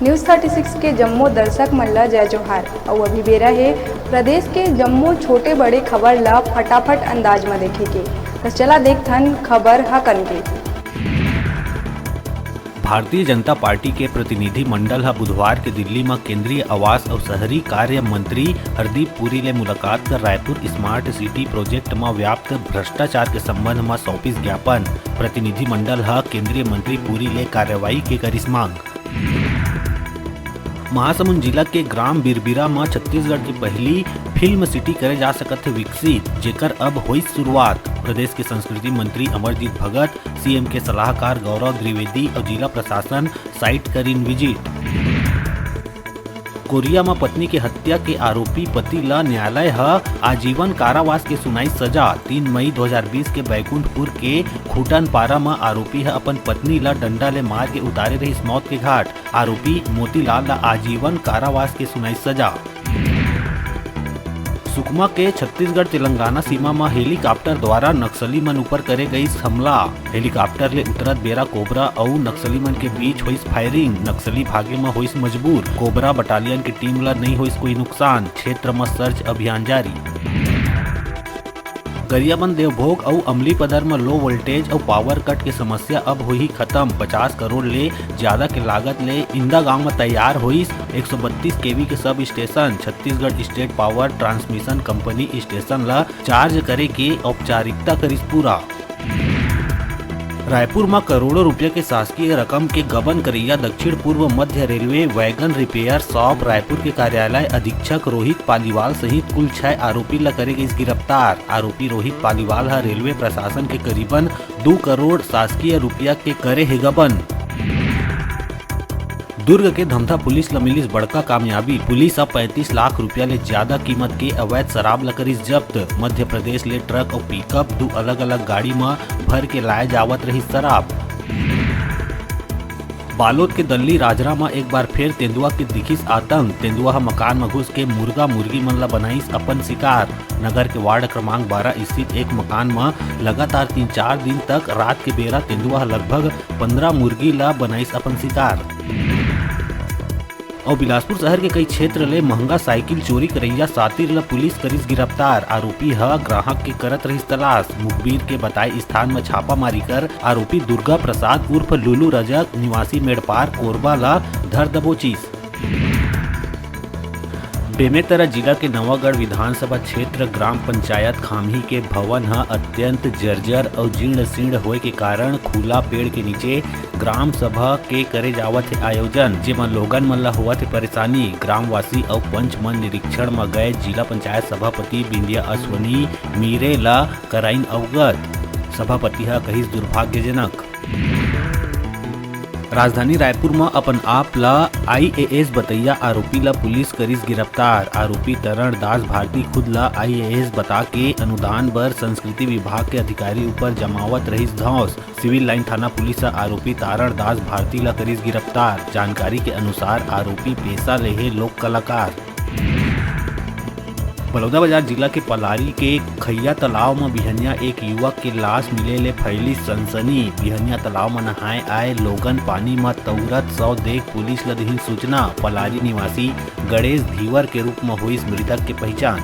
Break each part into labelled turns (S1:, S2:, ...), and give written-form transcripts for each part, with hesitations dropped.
S1: News 36 के जम्मू दर्शक मन ला जय जोहार। और अभी बेरा है प्रदेश के जम्मू छोटे बड़े खबर ला फटाफट अंदाज में देखे के। तो चला देखथन खबर हकन के।
S2: भारतीय जनता पार्टी के प्रतिनिधि मंडल हा बुधवार के दिल्ली में केंद्रीय आवास और शहरी कार्य मंत्री हरदीप पुरी ले मुलाकात कर रायपुर स्मार्ट सिटी प्रोजेक्ट में व्याप्त भ्रष्टाचार के संबंध में सौंपिस ज्ञापन। प्रतिनिधि मंडल हा केंद्रीय मंत्री पुरी ले कार्रवाई के करिस मांग। महासमुंद जिला के ग्राम बिरबिरा में छत्तीसगढ़ की पहली फिल्म सिटी करे जा सकत है विकसित, जेकर अब हुई शुरुआत। प्रदेश के संस्कृति मंत्री अमरजीत भगत, सीएम के सलाहकार गौरव द्विवेदी और जिला प्रशासन साइट करीन विजिट। कोरिया में पत्नी के हत्या के आरोपी पति ला न्यायालय आजीवन कारावास के सुनाई सजा। 3 मई 2020 के बैकुंठपुर के खूटन पारा में आरोपी अपन पत्नी ला डंडा ले मार के उतारे रही मौत के घाट। आरोपी मोतीलाल ला आजीवन कारावास के सुनाई सजा। सुकमा के छत्तीसगढ़ तेलंगाना सीमा में हेलीकॉप्टर द्वारा नक्सली मन ऊपर करे गई हमला। हेलीकॉप्टर ले उतरत बेरा कोबरा और नक्सली मन के बीच हुई फायरिंग। नक्सली भागे में हुई मजबूर। कोबरा बटालियन की टीम ला नहीं हुई कोई नुकसान। क्षेत्र में सर्च अभियान जारी। गरियाबंद देवभोग और अमलीपदर में लो वोल्टेज और पावर कट की समस्या अब हुई खत्म। 50 करोड़ ले ज्यादा के लागत ले इंदा गांव में तैयार हुई 132 केवी के substation. Chhattisgarh state power transmission company station ला चार्ज करे के औपचारिकता करिस पूरा। रायपुर में करोड़ों रुपये के शासकीय रकम के गबन करैया दक्षिण पूर्व मध्य railway wagon repair shop Raipur के कार्यालय अधीक्षक रोहित पालीवाल सहित कुल 6 आरोपी ला करे गई गिरफ्तार। आरोपी रोहित पालीवाल हा रेलवे प्रशासन के करीबन 2 करोड़ शासकीय रुपया के करे है गबन। दुर्ग के धमधा पुलिस ला मिलिस बड़का कामयाबी। पुलिस अब 35 लाख रुपया ले ज्यादा कीमत के अवैध शराब ला करिस जब्त। मध्य प्रदेश ले ट्रक और पिकअप 2 अलग अलग गाड़ी में भर के लाए जावत रही शराब। बालोद के दल्ली राजरा में एक बार फिर तेंदुआ के दिखिस आतंक। तेंदुआ मकान में घुस के मुर्गा मुर्गी मन ला बनाइस अपन शिकार। नगर के वार्ड क्रमांक 12 स्थित एक मकान में लगातार 3-4 दिन तक रात के बेरा तेंदुआ लगभग 15 मुर्गी ला बनाइस अपन शिकार। और बिलासपुर शहर के कई क्षेत्र ले महंगा साइकिल चोरी करैया सातिर ला पुलिस करिस गिरफ्तार। आरोपी ग्राहक के करत रहिस तलाश। मुखबिर के बताए स्थान में छापामारी कर आरोपी दुर्गा प्रसाद उर्फ लुलू रजक निवासी मेड़पार कोरबा ला धर दबोचिस। बेमेतरा जिला के नवागढ़ विधानसभा क्षेत्र ग्राम पंचायत खामही के भवन अत्यंत जर्जर और जीर्ण शीर्ण होए के कारण खुला पेड़ के नीचे ग्राम सभा के करे जावत है आयोजन, जेमा लोगन मन ला हुआ थे परेशानी। ग्रामवासी और पंच मन निरीक्षण में गए जिला पंचायत सभापति बिंदिया अश्वनी मीरे ला कराइन अवगत। सभापति कहिस दुर्भाग्यजनक। राजधानी रायपुर में अपन आप ला IAS बतैया आरोपी ला पुलिस करिस गिरफ्तार। आरोपी तरण दास भारती खुद ला IAS बता के अनुदान बर संस्कृति विभाग के अधिकारी ऊपर जमावत रहिस धौंस। सिविल लाइन थाना पुलिस आरोपी तारण दास भारती ला करिस गिरफ्तार। जानकारी के अनुसार आरोपी पेशा ले है लोक कलाकार। बलौदाबाजार जिला के पलारी के खैया तालाब में बिहनिया एक युवक के लाश मिले ले फैली सनसनी। बिहनिया तालाब में नहाए आए लोगन पानी में तौरत सौ देख पुलिस ला दिही सूचना। पलारी निवासी गणेश धीवर के रूप में हुई मृतक के पहचान।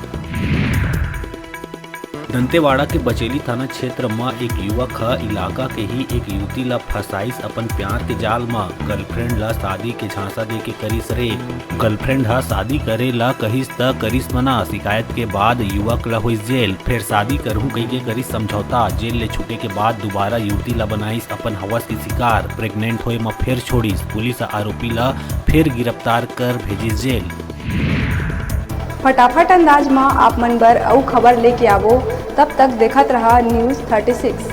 S2: दंतेवाड़ा के बचेली थाना क्षेत्र में एक युवक इलाका के ही एक युवती ला फसाइस अपन प्यार के जाल में। गर्लफ्रेंड ला शादी के झांसा दे के करिस रेप। गर्लफ्रेंड शादी करे ला कहिस त करिस मना। शिकायत के बाद युवक ला हुई जेल। फिर शादी करहूं कही के करिस समझौता। जेल ले छूटे के बाद दोबारा युवती ला बनाइस अपन हवस के शिकार। प्रेग्नेंट होए में फिर छोड़िस। पुलिस आरोपी ला फिर गिरफ्तार कर भेजिस जेल।
S1: फटाफट अंदाज में आप मन बर अउ खबर लेके आवो। तब तक देखत रहा न्यूज़ 36।